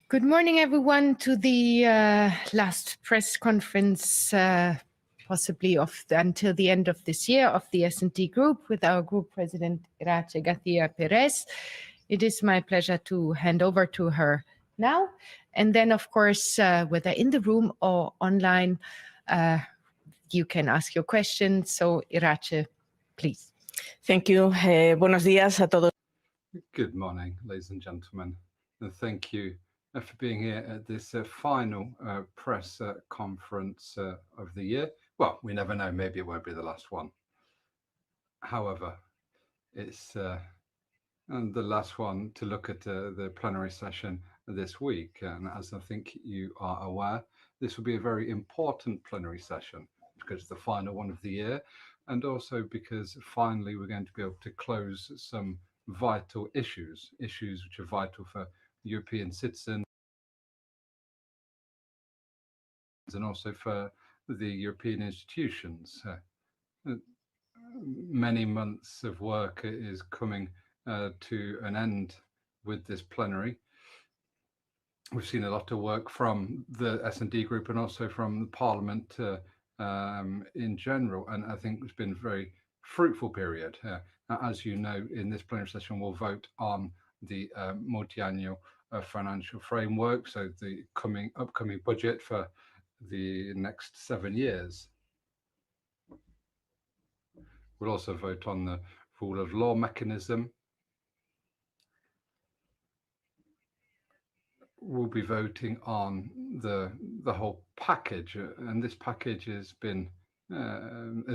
Good morning, everyone, to the last press conference, possibly until the end of this year, of the S&D Group with our Group President, Iratxe García Perez. It is my pleasure to hand over to her now. And then, of course, whether in the room or online, you can ask your questions. So, Iratxe, please. Thank you. Buenos días a todos. Good morning, ladies and gentlemen, and thank you for being here at this final press conference of the year. Well, we never know, maybe it won't be the last one. However, it's the last one to look at the plenary session this week. And as I think you are aware, this will be a very important plenary session because it's the final one of the year, and also because finally we're going to be able to close some vital issues which are vital for European citizens and also for the European institutions. Many months of work is coming to an end with this plenary. We've seen a lot of work from the S&D Group and also from the Parliament in general, and I think it's been a very fruitful period. As you know, in this plenary session, we'll vote on the multi-annual financial framework, so the upcoming budget for the next 7 years. We'll also vote on the rule of law mechanism. We'll be voting on the whole package, and this package has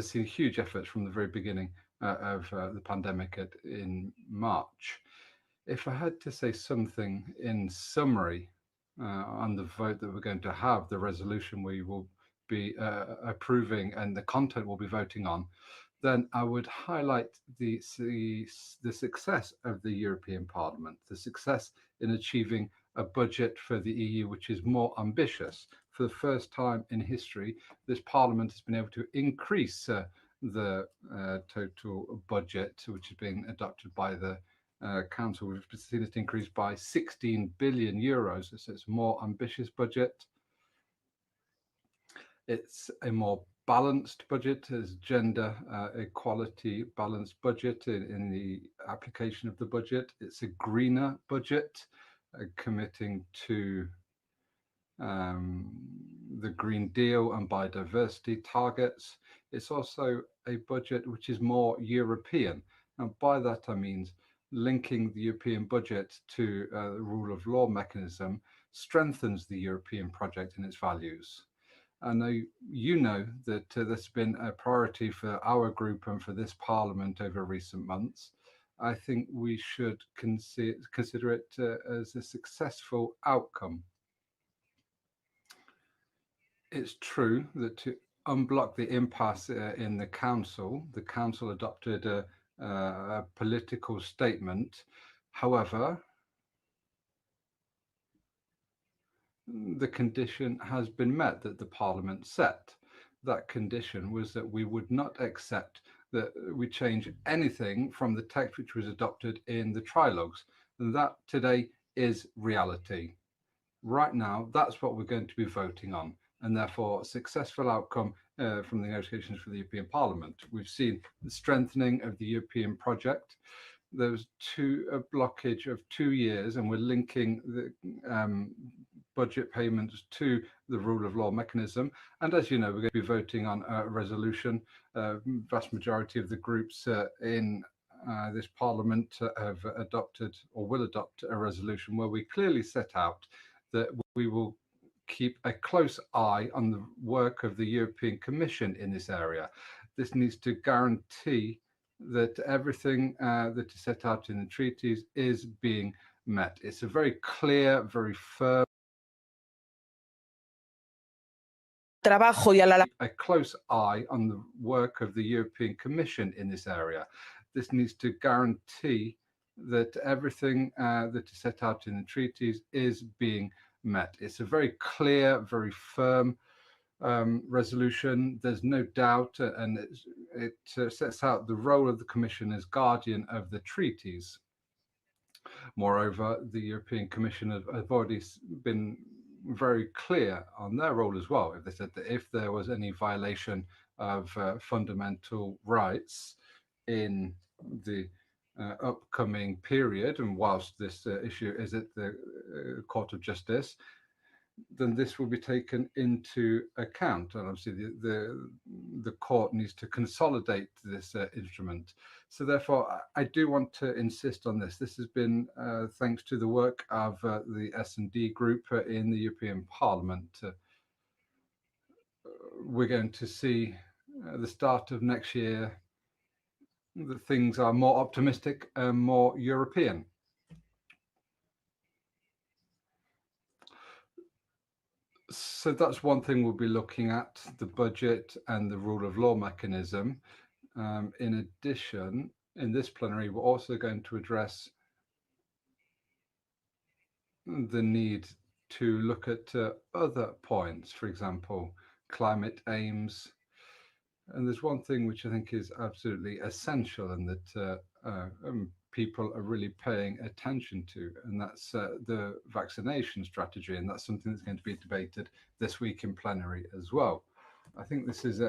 seen huge efforts from the very beginning of the pandemic in March. If I had to say something in summary on the vote that we're going to have, the resolution we will be approving and the content we'll be voting on, then I would highlight the success of the European Parliament, the success in achieving a budget for the EU which is more ambitious. For the first time in history, this Parliament has been able to increase the total budget which is being adopted by the Council. We've seen it increase by 16 billion euros, so it's a more ambitious budget. It's a more balanced budget, as gender equality balanced budget in the application of the budget. It's a greener budget, committing to the Green Deal and biodiversity targets. It's also a budget which is more European. And by that I mean linking the European budget to the rule of law mechanism strengthens the European project and its values. I know you know that that's been a priority for our group and for this Parliament over recent months. I think we should consider it as a successful outcome. It's true that to unblock the impasse in the Council adopted a political statement. However, the condition has been met that the Parliament set. That condition was that we would not accept that we change anything from the text which was adopted in the trilogues. And that today is reality. Right now, that's what we're going to be voting on, and therefore a successful outcome from the negotiations for the European Parliament. We've seen the strengthening of the European project. There was a blockage of 2 years, and we're linking the budget payments to the rule of law mechanism. And as you know, we're going to be voting on a resolution. Vast majority of the groups in this Parliament have adopted or will adopt a resolution where we clearly set out that we will keep a close eye on the work of the European Commission in this area. This needs to guarantee that everything that is set out in the treaties is being met. It's a very clear, very firm a close eye on the work of the European Commission in this area. This needs to guarantee that everything that is set out in the treaties is being met. It's a very clear, very firm resolution. There's no doubt, and it sets out the role of the Commission as guardian of the treaties. Moreover, the European Commission have already been very clear on their role as well. If they said that if there was any violation of fundamental rights in the upcoming period, and whilst this issue is at the Court of Justice, then this will be taken into account. And obviously the court needs to consolidate this instrument. So therefore, I do want to insist on this. This has been thanks to the work of the S&D group in the European Parliament. We're going to see the start of next year that things are more optimistic and more European. So that's one thing we'll be looking at, the budget and the rule of law mechanism. In addition, in this plenary, we're also going to address the need to look at other points, for example, climate aims. And there's one thing which I think is absolutely essential and that people are really paying attention to, and that's the vaccination strategy. And that's something that's going to be debated this week in plenary as well. I think this is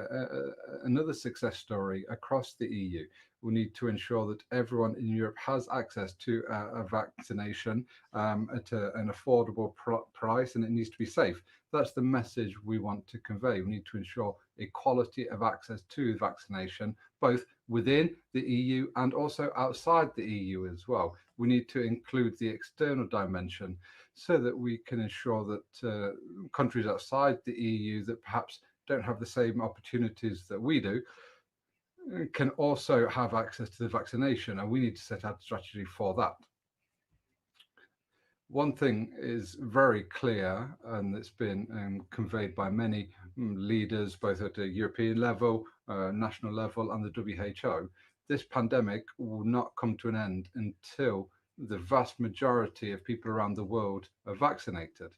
another success story across the EU. We need to ensure that everyone in Europe has access to a vaccination at an affordable price, and it needs to be safe. That's the message we want to convey. We need to ensure equality of access to vaccination, both within the EU and also outside the EU as well. We need to include the external dimension so that we can ensure that countries outside the EU that perhaps don't have the same opportunities that we do can also have access to the vaccination, and we need to set out a strategy for that. One thing is very clear, and it's been conveyed by many leaders, both at a European level, national level, and the WHO. This pandemic will not come to an end until the vast majority of people around the world are vaccinated.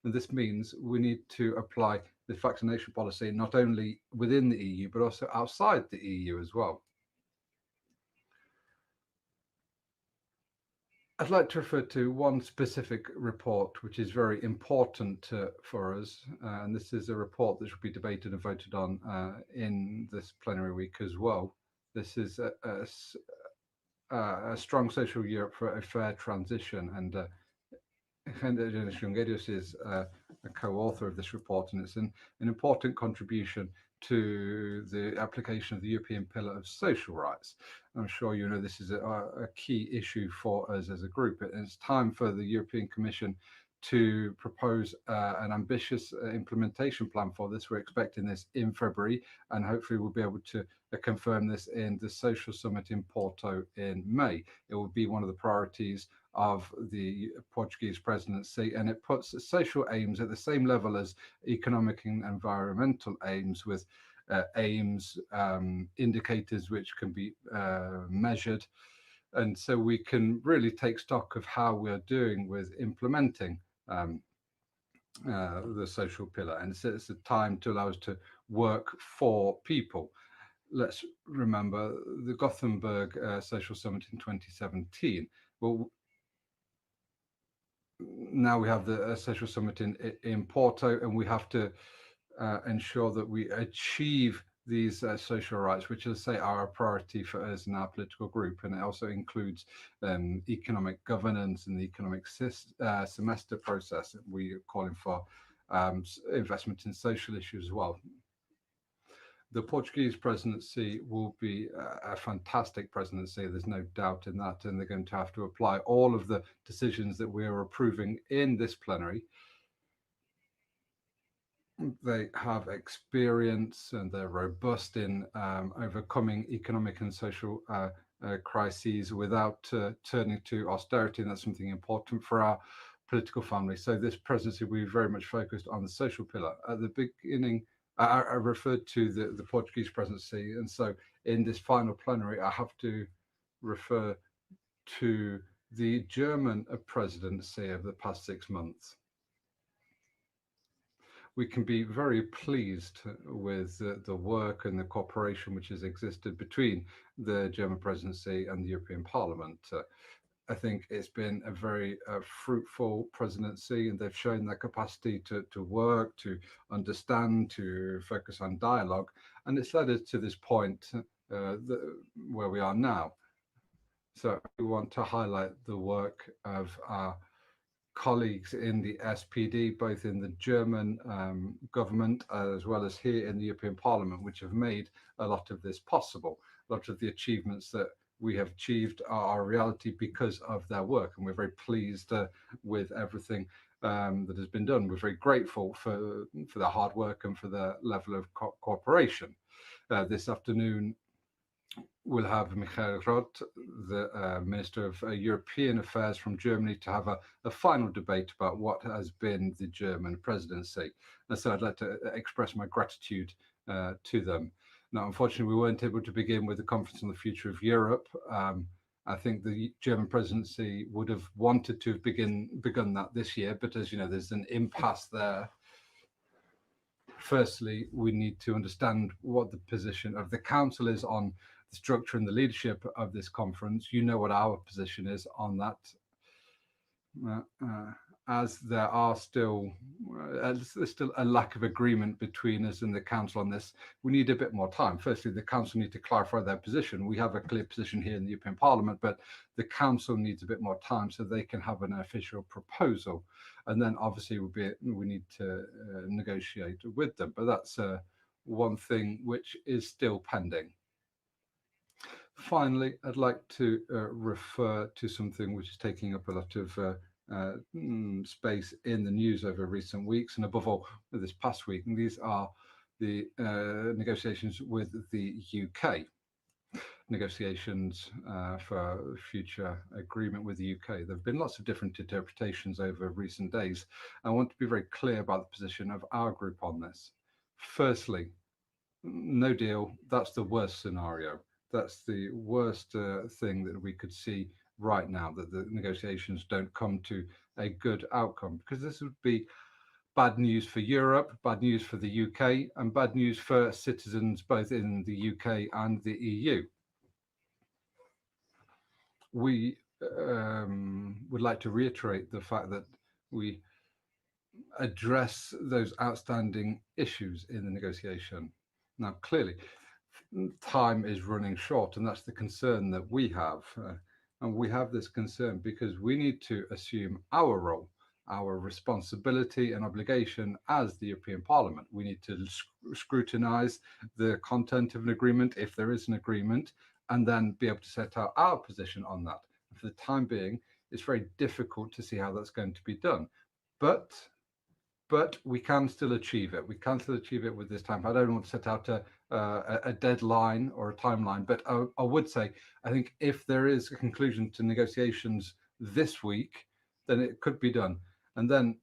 And this means we need to apply this vaccination policy not only within the EU, but also outside the EU as well. I'd like to refer to one specific report, which is very important for us. And this is a report that will be debated and voted on in this plenary week as well. This is a strong social Europe for a fair transition. And Henry Jungerius is a co-author of this report, and it's an important contribution to the application of the European Pillar of Social Rights. I'm sure you know this is a key issue for us as a group. It's time for the European Commission to propose an ambitious implementation plan for this. We're expecting this in February, and hopefully we'll be able to confirm this in the Social Summit in Porto in May. It will be one of the priorities of the Portuguese presidency, and it puts social aims at the same level as economic and environmental aims, with aims, indicators which can be measured. And so we can really take stock of how we're doing with implementing the social pillar. And it's a time to allow us to work for people. Let's remember the Gothenburg Social Summit in 2017. Well, now we have the Social Summit in Porto, and we have to ensure that we achieve these social rights, which, as I say, are a priority for us in our political group. And it also includes economic governance and the economic semester process. We are calling for investment in social issues as well. The Portuguese presidency will be a fantastic presidency. There's no doubt in that. And they're going to have to apply all of the decisions that we are approving in this plenary. They have experience and they're robust in overcoming economic and social crises without turning to austerity. And that's something important for our political family. So this presidency will be very much focused on the social pillar. At the beginning, I referred to the Portuguese presidency. And so in this final plenary, I have to refer to the German presidency of the past 6 months. We can be very pleased with the work and the cooperation which has existed between the German presidency and the European Parliament. I think it's been a very fruitful presidency, and they've shown their capacity to work, to understand, to focus on dialogue, and it's led us to this point where we are now. So we want to highlight the work of our colleagues in the SPD, both in the German government as well as here in the European Parliament, which have made a lot of this possible. A lot of the achievements that we have achieved are a reality because of their work, and we're very pleased with everything that has been done. We're very grateful for their hard work and for their level of cooperation. This afternoon, we'll have Michael Roth, the Minister of European Affairs from Germany, to have a final debate about what has been the German presidency. And so I'd like to express my gratitude to them. Now, unfortunately, we weren't able to begin with the Conference on the Future of Europe. I think the German presidency would have wanted to have begun that this year, but as you know, there's an impasse there. Firstly, we need to understand what the position of the Council is on the structure and the leadership of this conference. You know what our position is on that. As there's still a lack of agreement between us and the Council on this, we need a bit more time. Firstly, the Council need to clarify their position. We have a clear position here in the European Parliament, but the Council needs a bit more time so they can have an official proposal. And then obviously we need to negotiate with them. But that's one thing which is still pending. Finally, I'd like to refer to something which is taking up a lot of space in the news over recent weeks, and above all this past week, and these are the negotiations with the UK. Negotiations for future agreement with the UK. There have been lots of different interpretations over recent days. I want to be very clear about the position of our group on this. Firstly, no deal, that's the worst scenario. That's the worst thing that we could see right now, that the negotiations don't come to a good outcome, because this would be bad news for Europe, bad news for the UK, and bad news for citizens both in the UK and the EU. We would like to reiterate the fact that we address those outstanding issues in the negotiation. Now, clearly, time is running short, and that's the concern that we have. And we have this concern because we need to assume our role, our responsibility and obligation as the European Parliament. We need to scrutinize the content of an agreement, if there is an agreement, and then be able to set out our position on that. For the time being, it's very difficult to see how that's going to be done. But we can still achieve it. We can still achieve it with this time. I don't want to set out a deadline or a timeline, but I would say, I think if there is a conclusion to negotiations this week, then it could be done. And then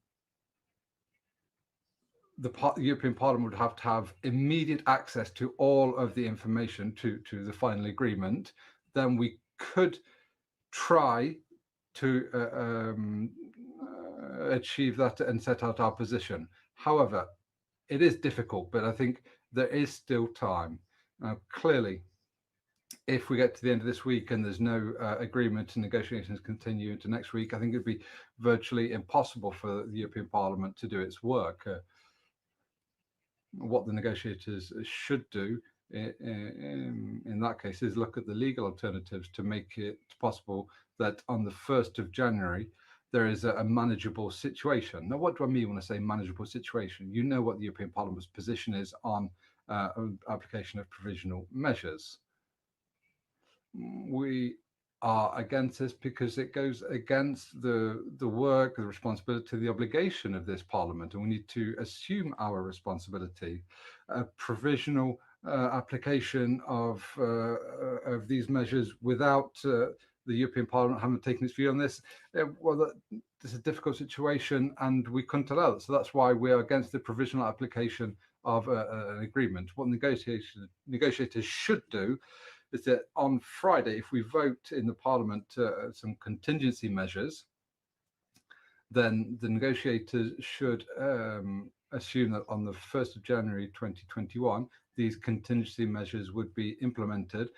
the European Parliament would have to have immediate access to all of the information to the final agreement. Then we could try to achieve that and set out our position. However, it is difficult, but I think there is still time. Clearly, if we get to the end of this week and there's no agreement and negotiations continue into next week, I think it'd be virtually impossible for the European Parliament to do its work. What the negotiators should do in that case is look at the legal alternatives to make it possible that on the 1st of January, there is a manageable situation. Now, what do I mean when I say manageable situation? You know what the European Parliament's position is on application of provisional measures. We are against this because it goes against the work, the responsibility, the obligation of this Parliament, and we need to assume our responsibility. A provisional application of these measures without the European Parliament having taken its view on this, well, it's a difficult situation, and we couldn't allow it. So that's why we are against the provisional application of an agreement. What negotiators should do is that on Friday, if we vote in the Parliament some contingency measures, then the negotiators should assume that on the 1st of January 2021, these contingency measures would be implemented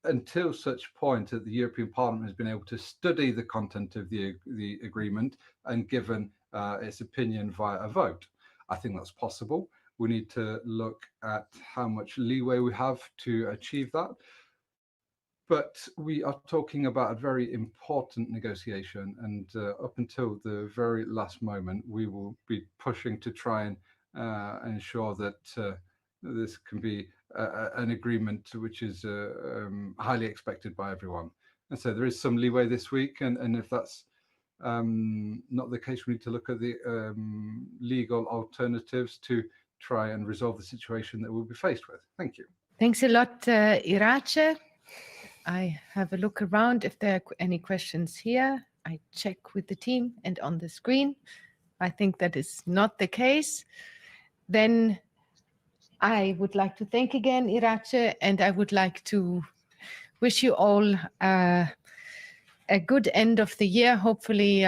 until such point that the European Parliament has been able to study the content of the agreement and given its opinion via a vote. I think that's possible. We need to look at how much leeway we have to achieve that. But we are talking about a very important negotiation, and up until the very last moment, we will be pushing to try and ensure that this can be an agreement which is highly expected by everyone. And so there is some leeway this week, and if that's not the case, we need to look at the legal alternatives to try and resolve the situation that we'll be faced with. Thank you. Thanks a lot, Iratxe. I have a look around if there are any questions here. I check with the team and on the screen. I think that is not the case. Then I would like to thank again Iratxe, and I would like to wish you all a good end of the year, hopefully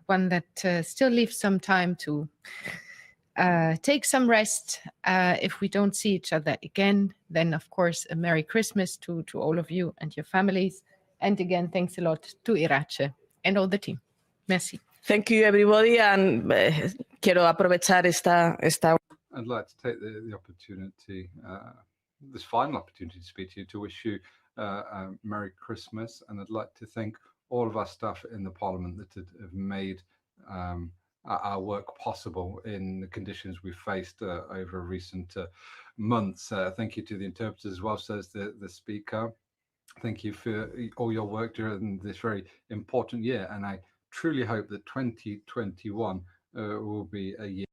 one that still leaves some time to take some rest. If we don't see each other again, then of course a Merry Christmas to all of you and your families. And again, thanks a lot to Iratxe and all the team. Merci. Thank you, everybody, and quiero aprovechar esta. I'd like to take the opportunity, this final opportunity to speak to you, to wish you a Merry Christmas, and I'd like to thank all of our staff in the Parliament that have made our work possible in the conditions we've faced over recent months. Thank you to the interpreters as well, says the speaker. Thank you for all your work during this very important year, and I truly hope that 2021 will be a year